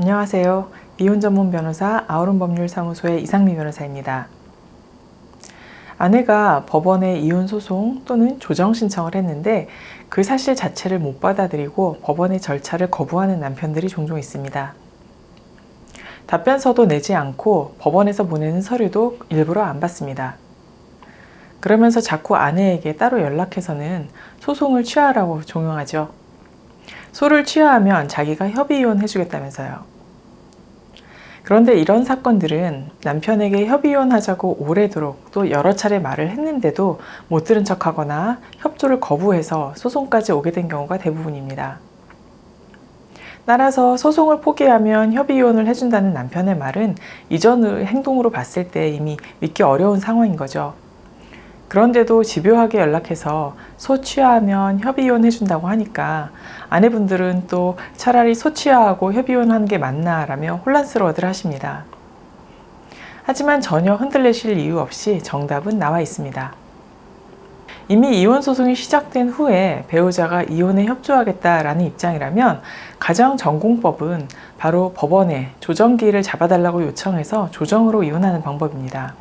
안녕하세요. 이혼 전문 변호사 아우름 법률사무소의 이상미 변호사입니다. 아내가 법원에 이혼 소송 또는 조정 신청을 했는데 그 사실 자체를 못 받아들이고 법원의 절차를 거부하는 남편들이 종종 있습니다. 답변서도 내지 않고 법원에서 보내는 서류도 일부러 안 받습니다. 그러면서 자꾸 아내에게 따로 연락해서는 소송을 취하라고 종용하죠. 소를 취하하면 자기가 협의이혼 해주겠다면서요. 그런데 이런 사건들은 남편에게 협의이혼하자고 오래도록 또 여러 차례 말을 했는데도 못 들은 척하거나 협조를 거부해서 소송까지 오게 된 경우가 대부분입니다. 따라서 소송을 포기하면 협의이혼을 해준다는 남편의 말은 이전의 행동으로 봤을 때 이미 믿기 어려운 상황인 거죠. 그런데도 집요하게 연락해서 소 취하하면 협의이혼 해준다고 하니까 아내분들은 또 차라리 소 취하하고 협의이혼하는 게 맞나 라며 혼란스러워들 하십니다. 하지만 전혀 흔들리실 이유 없이 정답은 나와 있습니다. 이미 이혼 소송이 시작된 후에 배우자가 이혼에 협조하겠다라는 입장이라면 가정전공법은 바로 법원에 조정기일을 잡아달라고 요청해서 조정으로 이혼하는 방법입니다.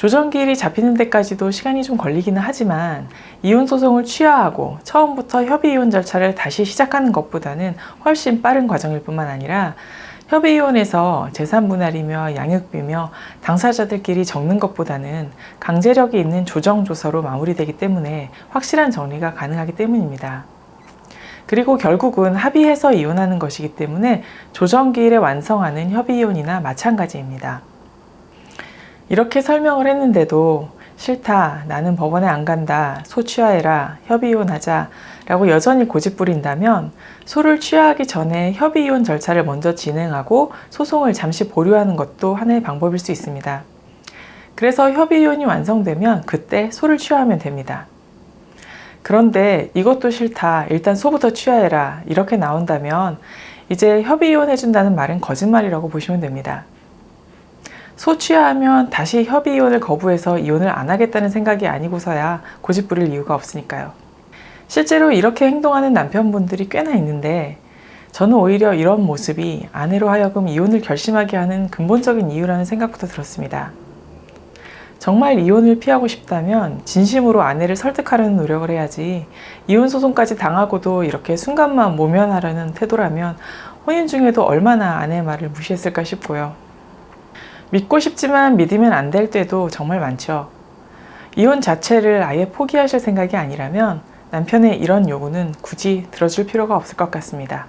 조정기일이 잡히는 데까지도 시간이 좀 걸리기는 하지만 이혼 소송을 취하하고 처음부터 협의이혼 절차를 다시 시작하는 것보다는 훨씬 빠른 과정일 뿐만 아니라 협의이혼에서 재산분할이며 양육비며 당사자들끼리 적는 것보다는 강제력이 있는 조정조서로 마무리되기 때문에 확실한 정리가 가능하기 때문입니다. 그리고 결국은 합의해서 이혼하는 것이기 때문에 조정기일에 완성하는 협의이혼이나 마찬가지입니다. 이렇게 설명을 했는데도 싫다, 나는 법원에 안 간다, 소 취하해라, 협의이혼하자 라고 여전히 고집부린다면 소를 취하하기 전에 협의이혼 절차를 먼저 진행하고 소송을 잠시 보류하는 것도 하나의 방법일 수 있습니다. 그래서 협의이혼이 완성되면 그때 소를 취하하면 됩니다. 그런데 이것도 싫다, 일단 소부터 취하해라 이렇게 나온다면 이제 협의이혼 해준다는 말은 거짓말이라고 보시면 됩니다. 소 취하하면 다시 협의이혼을 거부해서 이혼을 안 하겠다는 생각이 아니고서야 고집부릴 이유가 없으니까요. 실제로 이렇게 행동하는 남편분들이 꽤나 있는데 저는 오히려 이런 모습이 아내로 하여금 이혼을 결심하게 하는 근본적인 이유라는 생각부터 들었습니다. 정말 이혼을 피하고 싶다면 진심으로 아내를 설득하려는 노력을 해야지 이혼 소송까지 당하고도 이렇게 순간만 모면하려는 태도라면 혼인 중에도 얼마나 아내의 말을 무시했을까 싶고요. 믿고 싶지만 믿으면 안 될 때도 정말 많죠. 이혼 자체를 아예 포기하실 생각이 아니라면 남편의 이런 요구는 굳이 들어줄 필요가 없을 것 같습니다.